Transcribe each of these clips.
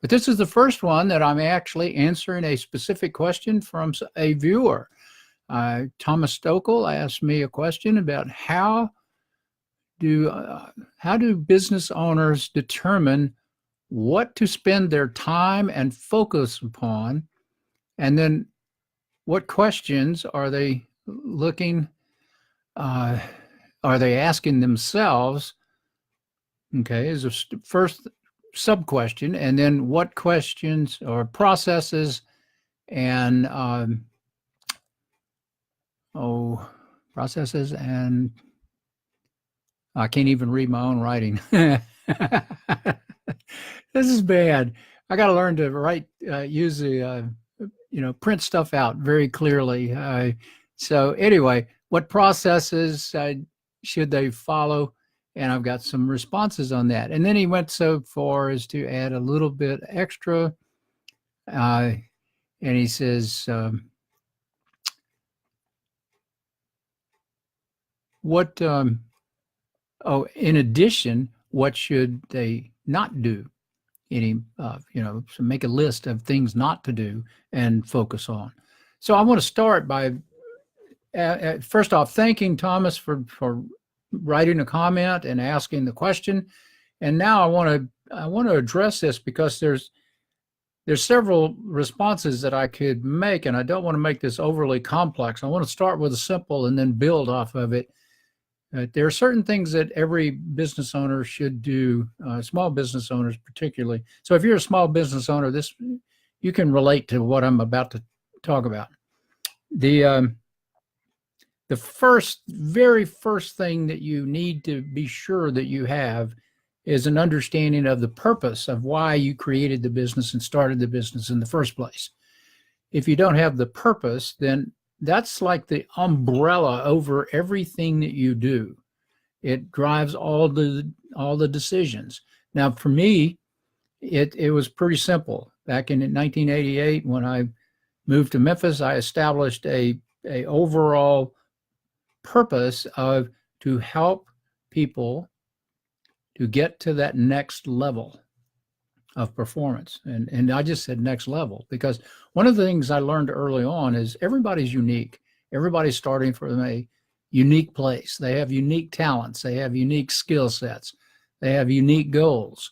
But this is the first one that I'm actually answering a specific question from a viewer. Thomas Stokel asked me a question about how do business owners determine what to spend their time and focus upon, and then what questions are they looking, are they asking themselves, okay, is a first sub-question, and then what questions or processes and processes and I can't even read my own writing. This is bad. I got to learn to write, use the, print stuff out very clearly. So anyway, what processes should they follow? And I've got some responses on that. And then he went so far as to add a little bit extra. And he says, in addition, what should they not do? So make a list of things not to do and focus on. So I want to start by, first off, thanking Thomas for writing a comment and asking the question. And now I want to address this because there's several responses that I could make, and I don't want to make this overly complex. I want to start with a simple and then build off of it. There are certain things that every business owner should do, small business owners particularly. So if you're a small business owner, you can relate to what I'm about to talk about. The very first thing that you need to be sure that you have is an understanding of the purpose of why you created the business and started the business in the first place. If you don't have the purpose, then that's like the umbrella over everything that you do. It drives all the decisions. Now, for me, it was pretty simple. Back in 1988, when I moved to Memphis, I established a overall purpose to help people to get to that next level of performance. And I just said next level because one of the things I learned early on is everybody's unique. Everybody's starting from a unique place. They have unique talents. They have unique skill sets. They have unique goals.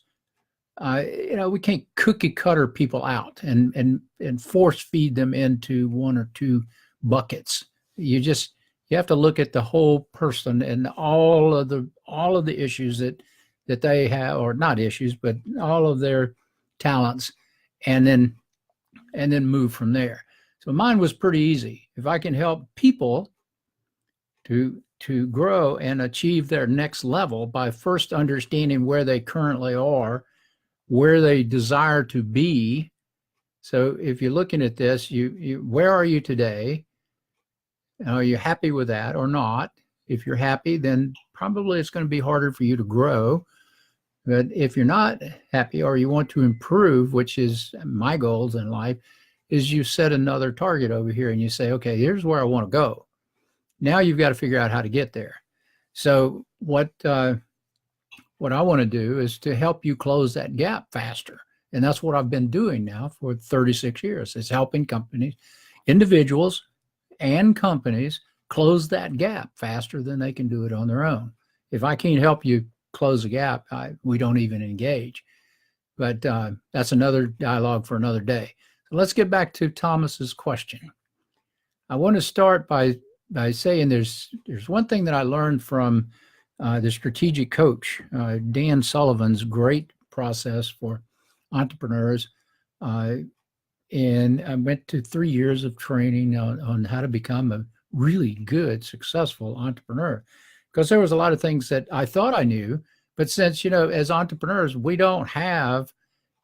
We can't cookie cutter people out and force feed them into one or two buckets. You have to look at the whole person and all of the issues that they have, or not issues, but all of their talents, and then move from there. So mine was pretty easy. If I can help people to grow and achieve their next level by first understanding where they currently are, where they desire to be. So if you're looking at this, where are you today? Are you happy with that or not? If you're happy, then probably it's going to be harder for you to grow. But if you're not happy or you want to improve, which is my goals in life, is you set another target over here and you say, okay, here's where I want to go. Now you've got to figure out how to get there. So what I want to do is to help you close that gap faster. And that's what I've been doing now for 36 years. It's helping companies, individuals and companies close that gap faster than they can do it on their own. If I can't help you close the gap, we don't even engage. But that's another dialogue for another day. So let's get back to Thomas's question. I want to start by saying there's one thing that I learned from the strategic coach, Dan Sullivan's great process for entrepreneurs. And I went to 3 years of training on how to become a really good, successful entrepreneur. Because there was a lot of things that I thought I knew, but since, as entrepreneurs, we don't have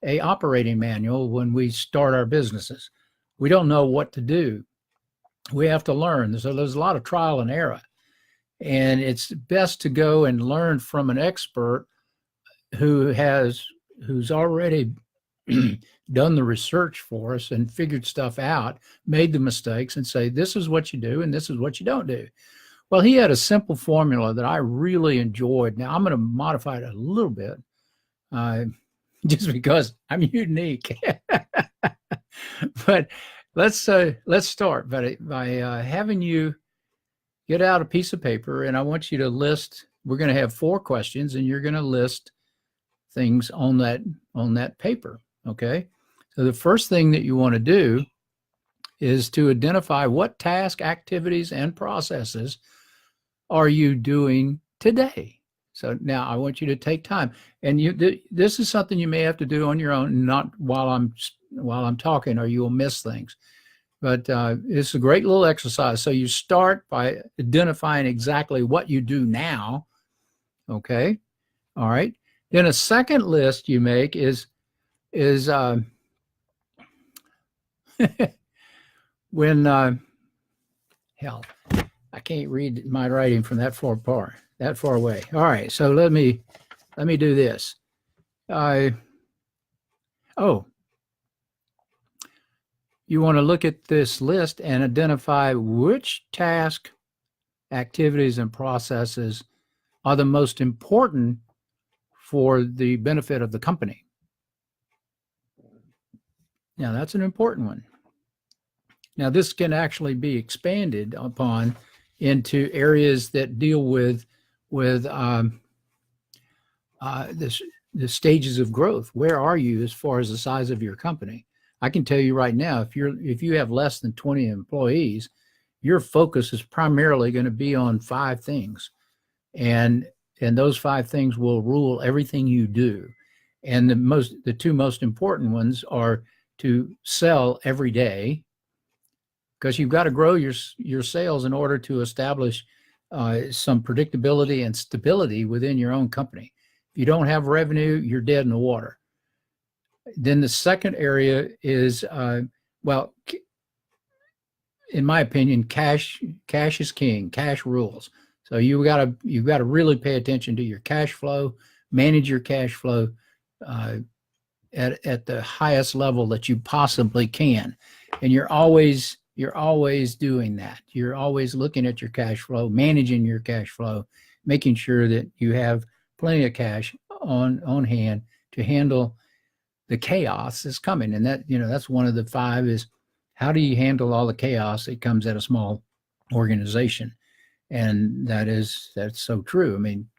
a operating manual when we start our businesses. We don't know what to do. We have to learn. So there's a lot of trial and error. And it's best to go and learn from an expert who's already done the research for us and figured stuff out, made the mistakes, and say, this is what you do and this is what you don't do. Well, he had a simple formula that I really enjoyed. Now, I'm going to modify it a little bit. just because I'm unique. But let's start by having you get out a piece of paper, and I want you to list. We're going to have 4 questions, and you're going to list things on that paper. Okay. So the first thing that you want to do is to identify what task, activities, and processes are you doing today. So now I want you to take time, and this is something you may have to do on your own, not while I'm talking, or you'll miss things. But it's a great little exercise. So you start by identifying exactly what you do now. Okay. All right. Then a second list you make is when hell, I can't read my writing from that far away. All right. So let me do this. You want to look at this list and identify which task, activities, and processes are the most important for the benefit of the company. Now, that's an important one. Now, this can actually be expanded upon into areas that deal with the stages of growth. Where are you as far as the size of your company? I can tell you right now, if you have less than 20 employees, your focus is primarily going to be on 5 things, and those 5 things will rule everything you do. And the 2 most important ones are to sell every day, because you've got to grow your sales in order to establish some predictability and stability within your own company. If you don't have revenue, you're dead in the water. Then the second area is, in my opinion, cash is king. Cash rules. So you've got to really pay attention to your cash flow, manage your cash flow at the highest level that you possibly can, and you're always doing that. You're always looking at your cash flow, managing your cash flow, making sure that you have plenty of cash on hand to handle the chaos that's coming. And that's one of the 5 is, how do you handle all the chaos that comes at a small organization? And that's so true. I mean,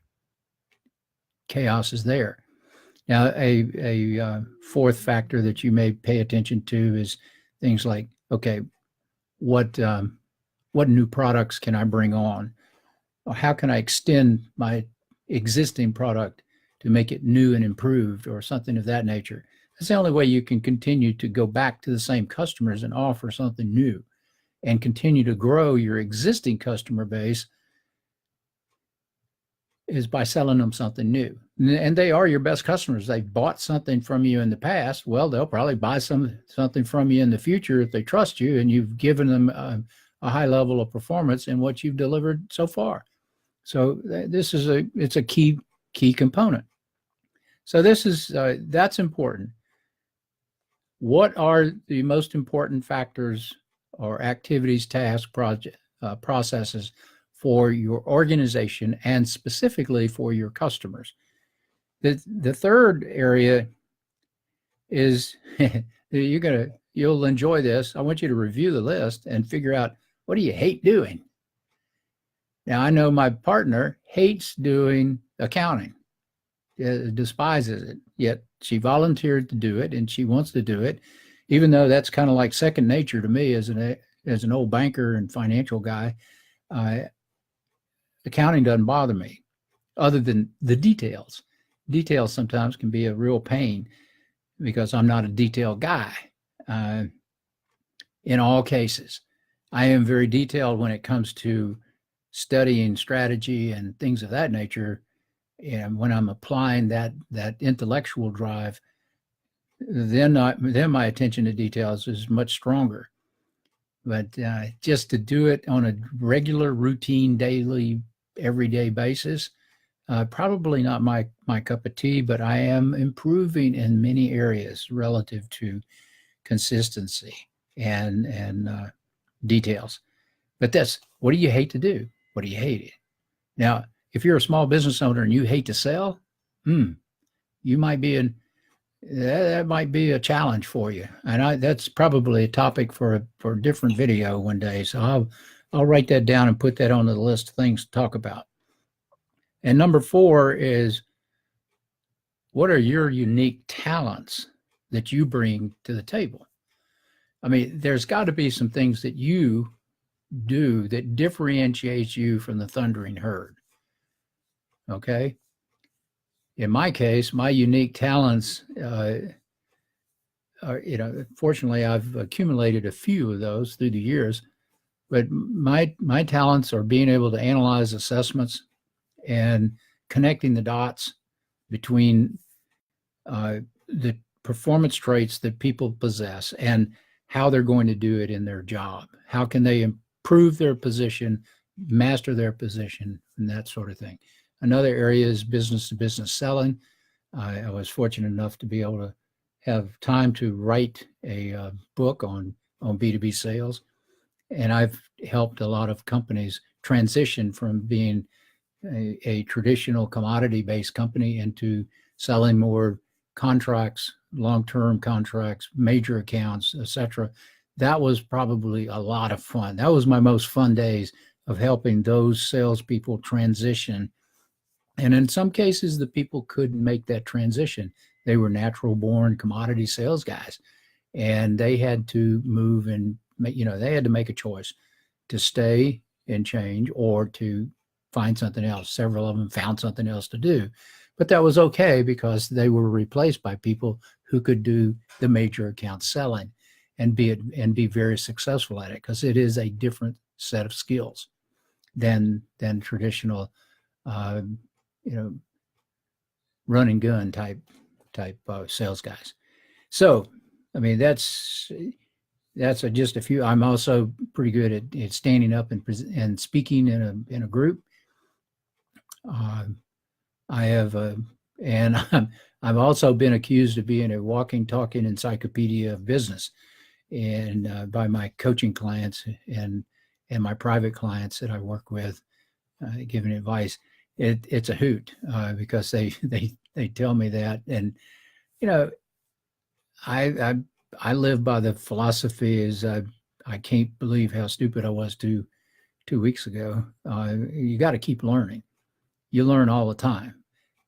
chaos is there. Now, a 4th factor that you may pay attention to is things like, okay, what new products can I bring on? Or how can I extend my existing product to make it new and improved, or something of that nature? That's the only way you can continue to go back to the same customers and offer something new and continue to grow your existing customer base, is by selling them something new. And they are your best customers. They've bought something from you in the past. Well, they'll probably buy something from you in the future if they trust you, and you've given them a high level of performance in what you've delivered so far. So it's a key component. So that's important. What are the most important factors or activities, tasks, processes for your organization, and specifically for your customers? The third area is you'll enjoy this. I want you to review the list and figure out, what do you hate doing? Now, I know my partner hates doing accounting, despises it, yet she volunteered to do it, and she wants to do it, even though that's kind of like second nature to me as an old banker and financial guy. Accounting doesn't bother me, other than the details. Details sometimes can be a real pain, because I'm not a detail guy. In all cases, I am very detailed when it comes to studying strategy and things of that nature. And when I'm applying that intellectual drive, then my attention to details is much stronger. But just to do it on a regular, routine, daily, everyday basis, probably not my cup of tea. But I am improving in many areas relative to consistency and details. But what do you hate to do? What do you hate? Now, if you're a small business owner and you hate to sell, you might be that might be a challenge for you. And that's probably a topic for a different video one day. So I'll write that down and put that on the list of things to talk about. And number 4 is, what are your unique talents that you bring to the table? I mean, there's got to be some things that you do that differentiates you from the thundering herd. Okay. In my case, my unique talents are, fortunately, I've accumulated a few of those through the years. But my talents are being able to analyze assessments and connecting the dots between the performance traits that people possess and how they're going to do it in their job. How can they improve their position, master their position, and that sort of thing. Another area is business to business selling. I was fortunate enough to be able to have time to write a book on B2B sales. And I've helped a lot of companies transition from being a traditional commodity-based company into selling more contracts, long-term contracts, major accounts, etc. That was probably a lot of fun. That was my most fun days of helping those salespeople transition. And in some cases, the people couldn't make that transition. They were natural-born commodity sales guys, and they had to move and they had to make a choice to stay and change or to find something else. Several of them found something else to do, but that was okay because they were replaced by people who could do the major account selling and be very successful at it, because it is a different set of skills than traditional, run and gun type sales guys. So, I mean, that's just a few. I'm also pretty good at standing up and speaking in a group. I have and I've also been accused of being a walking, talking encyclopedia of business, and by my coaching clients and my private clients that I work with, giving advice. It's a hoot because they tell me that, and I live by the philosophy is I can't believe how stupid I was 2 weeks ago. You got to keep learning. You learn all the time,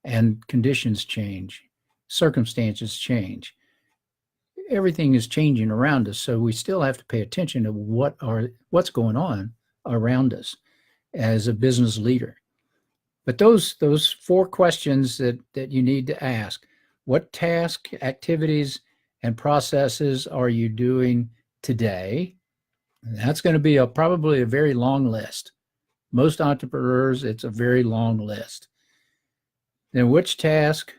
and conditions change, circumstances change. Everything is changing around us, so we still have to pay attention to what's going on around us as a business leader. But those 4 questions that you need to ask: what task, activities, and processes are you doing today? And that's going to be probably a very long list. Most entrepreneurs, it's a very long list. Then which task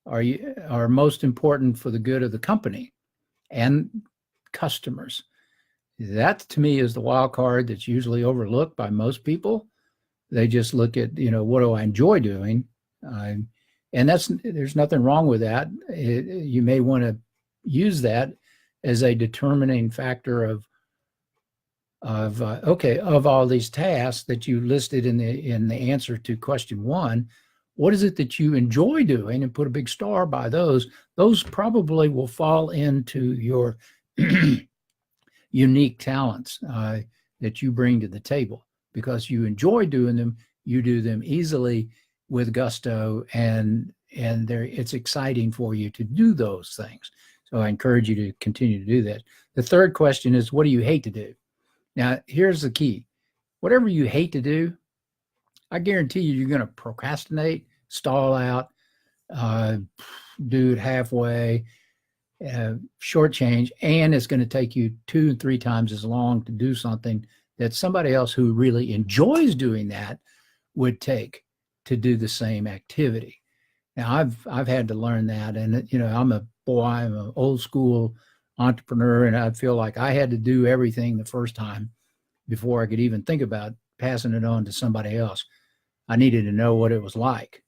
are most important for the good of the company and customers? That to me is the wild card that's usually overlooked by most people. They just look at, what do I enjoy doing? And there's nothing wrong with that. You may want to use that as a determining factor of all these tasks that you listed in the answer to question 1, what is it that you enjoy doing, and put a big star by those. Those probably will fall into your unique talents that you bring to the table, because you enjoy doing them. You do them easily with gusto, and it's exciting for you to do those things. So I encourage you to continue to do that. The third question is, what do you hate to do? Now, here's the key. Whatever you hate to do, I guarantee you're going to procrastinate, stall out, do it halfway, shortchange, and it's going to take you 2 and 3 times as long to do something that somebody else who really enjoys doing that would take to do the same activity. Now, I've had to learn that, and I'm an old school entrepreneur, and I feel like I had to do everything the first time before I could even think about passing it on to somebody else. I needed to know what it was like.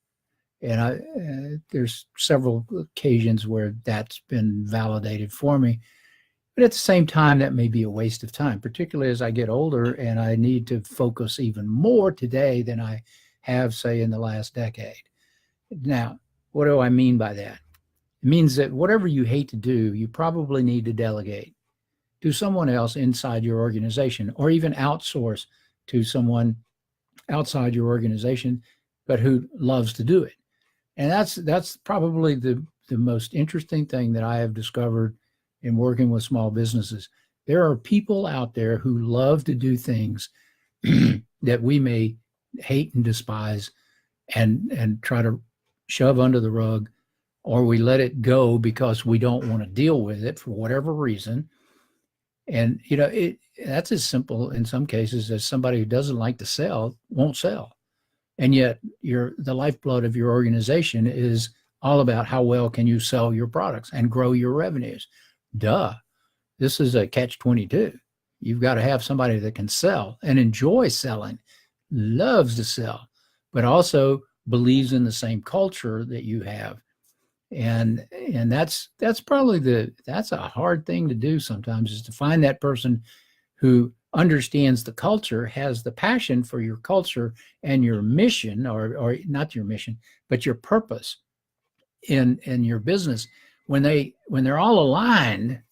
And there's several occasions where that's been validated for me. But at the same time, that may be a waste of time, particularly as I get older and I need to focus even more today than I have, say, in the last decade. Now, what do I mean by that? It means that whatever you hate to do, you probably need to delegate to someone else inside your organization, or even outsource to someone outside your organization, but who loves to do it. And that's probably the most interesting thing that I have discovered in working with small businesses. There are people out there who love to do things that we may hate and despise, and try to shove under the rug, or we let it go because we don't want to deal with it for whatever reason. And that's as simple in some cases as somebody who doesn't like to sell won't sell. And yet the lifeblood of your organization is all about how well can you sell your products and grow your revenues. Duh. This is a catch-22. You've got to have somebody that can sell and enjoy selling, loves to sell, but also believes in the same culture that you have. And that's probably that's a hard thing to do sometimes, is to find that person who understands the culture, has the passion for your culture and your mission, or not your mission, but your purpose in your business. When they're all aligned,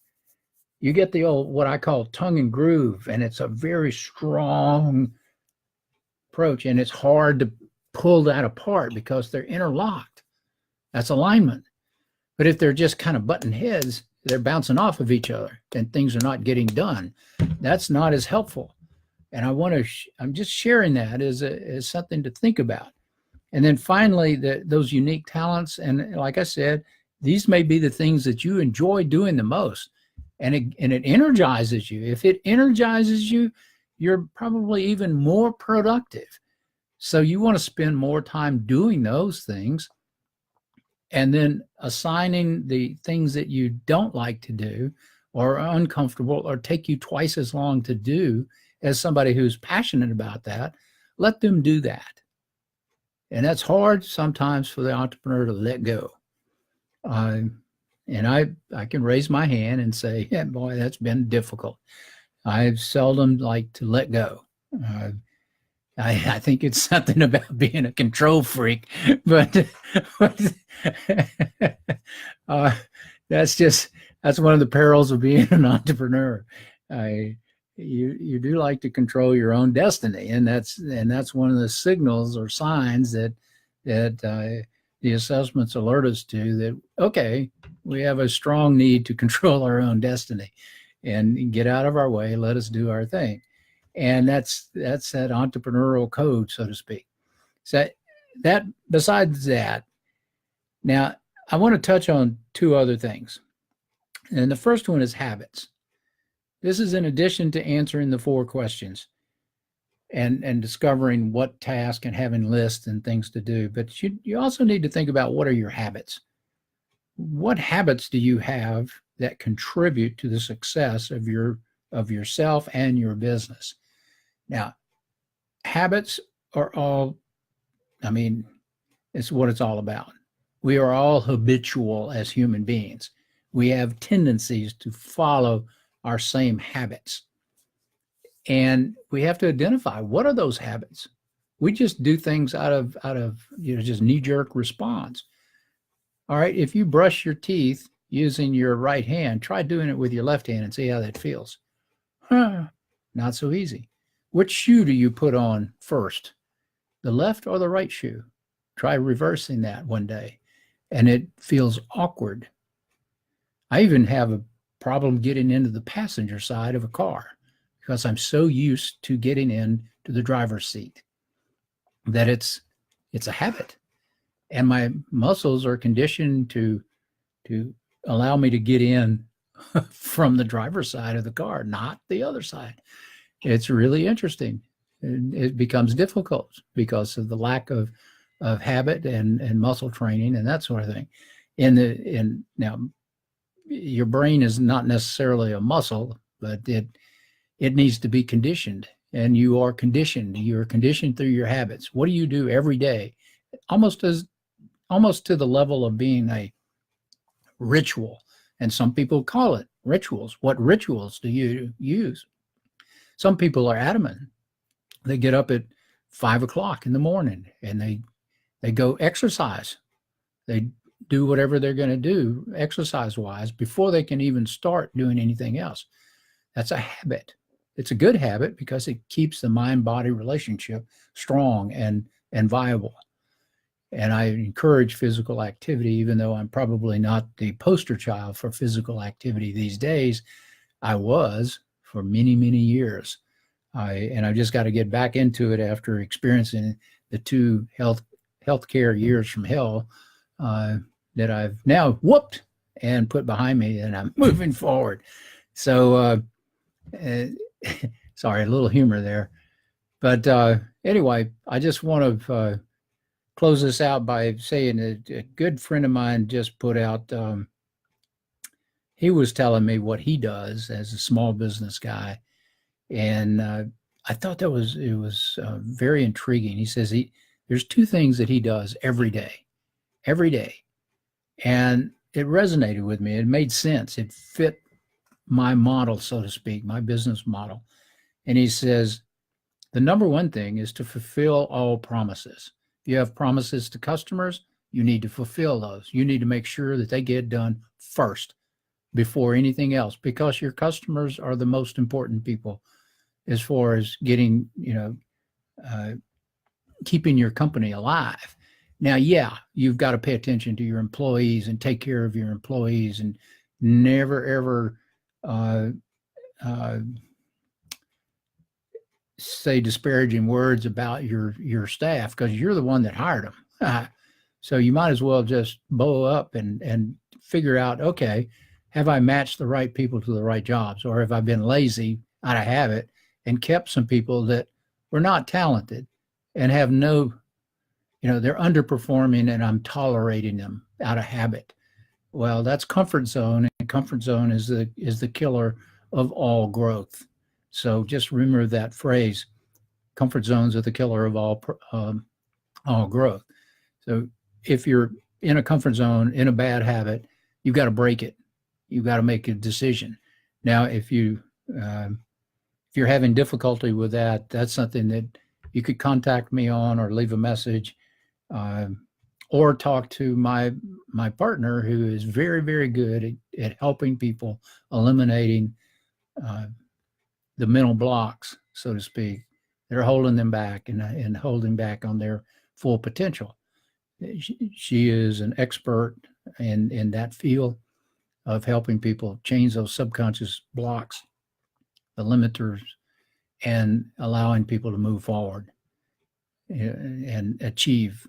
you get the old, what I call tongue and groove, and it's a very strong approach, and it's hard to pull that apart because they're interlocked. That's alignment. But if they're just kind of butting heads, they're bouncing off of each other and things are not getting done. That's not as helpful. And I'm just sharing that as something to think about. And then finally, those unique talents. And like I said, these may be the things that you enjoy doing the most. And it energizes you. If it energizes you, you're probably even more productive. So you want to spend more time doing those things, and then assigning the things that you don't like to do, or are uncomfortable, or take you twice as long to do as somebody who's passionate about that. Let them do that. And that's hard sometimes for the entrepreneur to let go. And I can raise my hand and say, yeah, boy, that's been difficult. I seldom like to let go. I think it's something about being a control freak, but that's one of the perils of being an entrepreneur. You do like to control your own destiny, and that's one of the signals or signs that the assessments alert us to, that okay, we have a strong need to control our own destiny and get out of our way. Let us do our thing. And that's that entrepreneurial code, so to speak. So that besides that, now I want to touch on two other things. And the first one is habits. This is in addition to answering the 4 questions and discovering what task and having lists and things to do. But you also need to think about, what are your habits? What habits do you have that contribute to the success of yourself and your business? Now, habits are all, it's what it's all about. We are all habitual as human beings. We have tendencies to follow our same habits. And we have to identify, what are those habits? We just do things out of just knee-jerk response. All right, if you brush your teeth using your right hand, try doing it with your left hand and see how that feels. Not so easy. Which shoe do you put on first? The left or the right shoe? Try reversing that one day, and it feels awkward. I even have a problem getting into the passenger side of a car because I'm so used to getting into the driver's seat that it's a habit. And my muscles are conditioned to allow me to get in from the driver's side of the car, not the other side. It's really interesting. It becomes difficult because of the lack of habit and muscle training and that sort of thing. Now, your brain is not necessarily a muscle, but it needs to be conditioned, and you are conditioned. You're conditioned through your habits. What do you do every day? Almost to the level of being a ritual. And some people call it rituals. What rituals do you use? Some people are adamant. They get up at 5 o'clock in the morning and they go exercise. They do whatever they're going to do exercise wise before they can even start doing anything else. That's a habit. It's a good habit because it keeps the mind body relationship strong and viable. And I encourage physical activity, even though I'm probably not the poster child for physical activity these days. I was for many, many years. And I just got to get back into it after experiencing the two healthcare years from hell that I've now whooped and put behind me, and I'm moving forward. So, sorry, a little humor there. But anyway, I just want to close this out by saying that a good friend of mine just put out, he was telling me what he does as a small business guy. And I thought it was very intriguing. He says there's two things that he does every day. And it resonated with me. It made sense. It fit my model, so to speak, my business model. And he says, the number one thing is to fulfill all promises. If you have promises to customers, you need to fulfill those. You need to make sure that they get done first before anything else, because your customers are the most important people as far as getting, keeping your company alive. Now, yeah, you've got to pay attention to your employees and take care of your employees, and never, ever say disparaging words about your staff, because you're the one that hired them. So you might as well just bow up and figure out, okay, have I matched the right people to the right jobs, or have I been lazy out of habit and kept some people that were not talented and have no, they're underperforming and I'm tolerating them out of habit. Well, that's comfort zone, and comfort zone is the killer of all growth. So just remember that phrase: comfort zones are the killer of all growth. So if you're in a comfort zone, in a bad habit, you've got to break it. You've got to make a decision. Now, if you're having difficulty with that, that's something that you could contact me on, or leave a message, or talk to my partner, who is very, very good at helping people, eliminating the mental blocks, so to speak. They're holding them back and holding back on their full potential. She is an expert in that field of helping people change those subconscious blocks, the limiters, and allowing people to move forward and achieve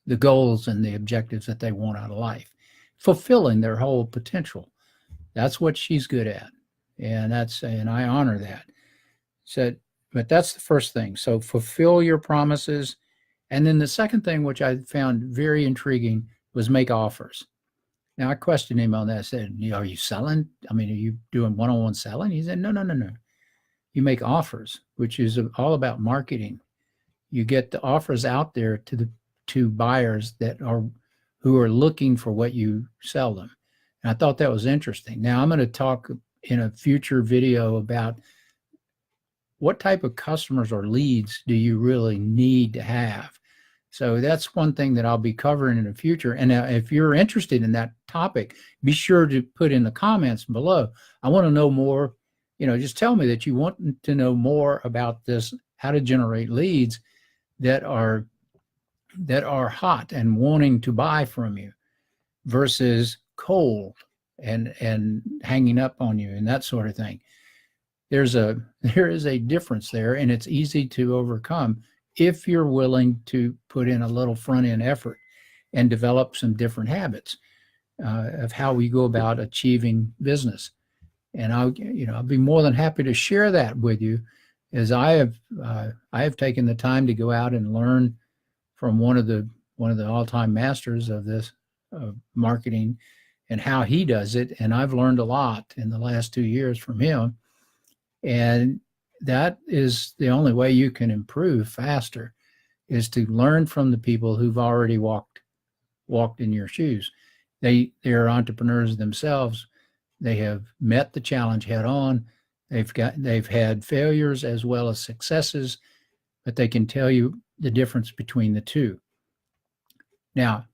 the goals and the objectives that they want out of life, fulfilling their whole potential. That's what she's good at. And I honor that. So, but that's the first thing. So fulfill your promises. And then the second thing, which I found very intriguing, was make offers. Now, I questioned him on that. I said, are you selling? I mean, are you doing one-on-one selling? He said, no. You make offers, which is all about marketing. You get the offers out there to buyers who are looking for what you sell them. And I thought that was interesting. Now, I'm going to talk in a future video about what type of customers or leads do you really need to have. So that's one thing that I'll be covering in the future. And if you're interested in that topic, be sure to put in the comments below. I want to know more. Just tell me that you want to know more about this, how to generate leads that are hot and wanting to buy from you versus cold and hanging up on you and that sort of thing. There is a difference there, and it's easy to overcome if you're willing to put in a little front end effort and develop some different habits of how we go about achieving business. And I'll be more than happy to share that with you, as I have taken the time to go out and learn from one of the all-time masters of this marketing and how he does it. And I've learned a lot in the last 2 years from him. And that is the only way you can improve faster, is to learn from the people who've already walked in your shoes. They're entrepreneurs themselves. They have met the challenge head on. They've had failures as well as successes, but they can tell you the difference between the two. Now,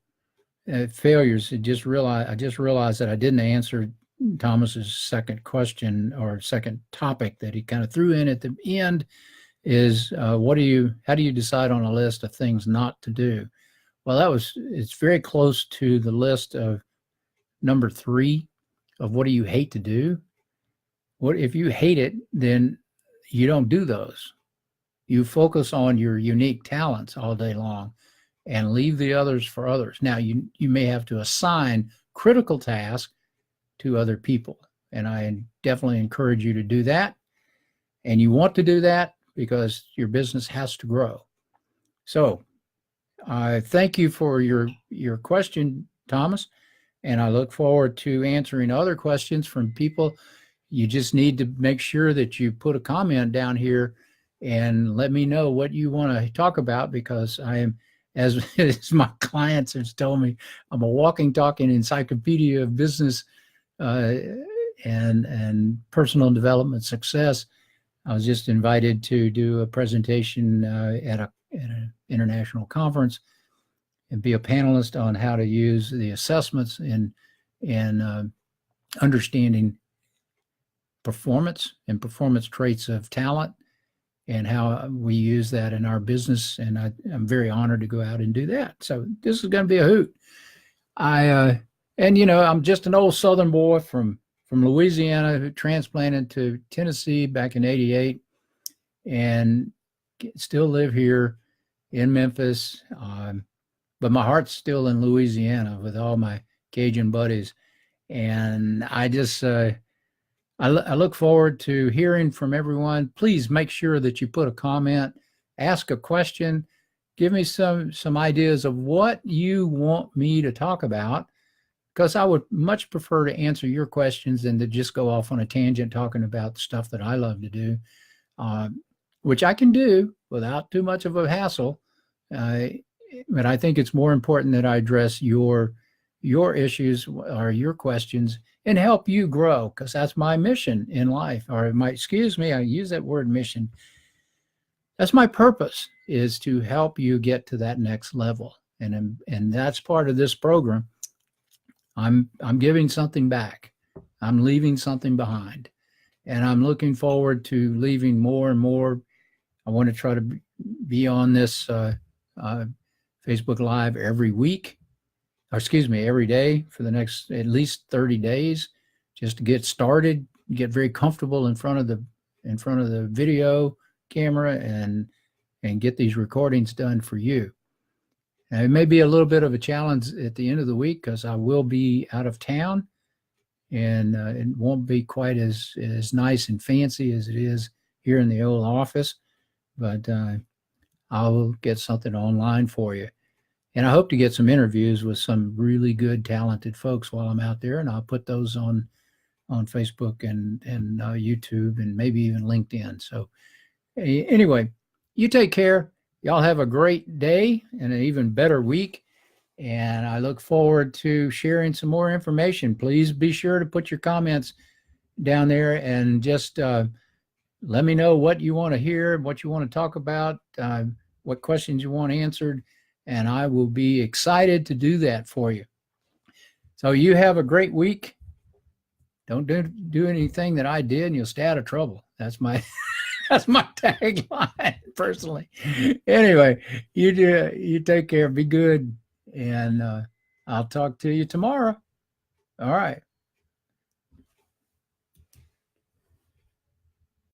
failures. I just realized that I didn't answer Thomas's second question or second topic that he kind of threw in at the end is how do you decide on a list of things not to do? Well, it's very close to the list of number 3 of what do you hate to do? What if you hate it, then you don't do those. You focus on your unique talents all day long and leave the others for others. Now, you may have to assign critical tasks to other people, and I definitely encourage you to do that. And you want to do that because your business has to grow. So I thank you for your question, Thomas, and I look forward to answering other questions from people. You just need to make sure that you put a comment down here and let me know what you want to talk about, because I am, as my clients have told me, I'm a walking, talking encyclopedia of business and personal development success. I was just invited to do a presentation at an international conference and be a panelist on how to use the assessments in understanding performance and performance traits of talent and how we use that in our business. And I'm very honored to go out and do that. So this is going to be a hoot. I'm just an old Southern boy from Louisiana who transplanted to Tennessee back in '88 and still live here in Memphis. But my heart's still in Louisiana with all my Cajun buddies. And I just, I look forward to hearing from everyone. Please make sure that you put a comment, ask a question, give me some ideas of what you want me to talk about, because I would much prefer to answer your questions than to just go off on a tangent talking about stuff that I love to do, which I can do without too much of a hassle. But I think it's more important that I address your issues or your questions and help you grow, because that's my mission in life. Or I use that word mission. That's my purpose, is to help you get to that next level. And that's part of this program. I'm giving something back. I'm leaving something behind. And I'm looking forward to leaving more and more. I want to try to be on this Facebook Live every day for the next at least 30 days, just to get started, get very comfortable in front of the video camera and get these recordings done for you. Now, it may be a little bit of a challenge at the end of the week because I will be out of town, and it won't be quite as nice and fancy as it is here in the old office, but I'll get something online for you. And I hope to get some interviews with some really good, talented folks while I'm out there, and I'll put those on Facebook and YouTube and maybe even LinkedIn. So anyway, you take care. Y'all have a great day and an even better week. And I look forward to sharing some more information. Please be sure to put your comments down there and just let me know what you want to hear, what you want to talk about, what questions you want answered, and I will be excited to do that for you. So you have a great week. Don't do anything that I did and you'll stay out of trouble. That's my that's my tagline personally. Anyway, you take care, be good, and I'll talk to you tomorrow. All right.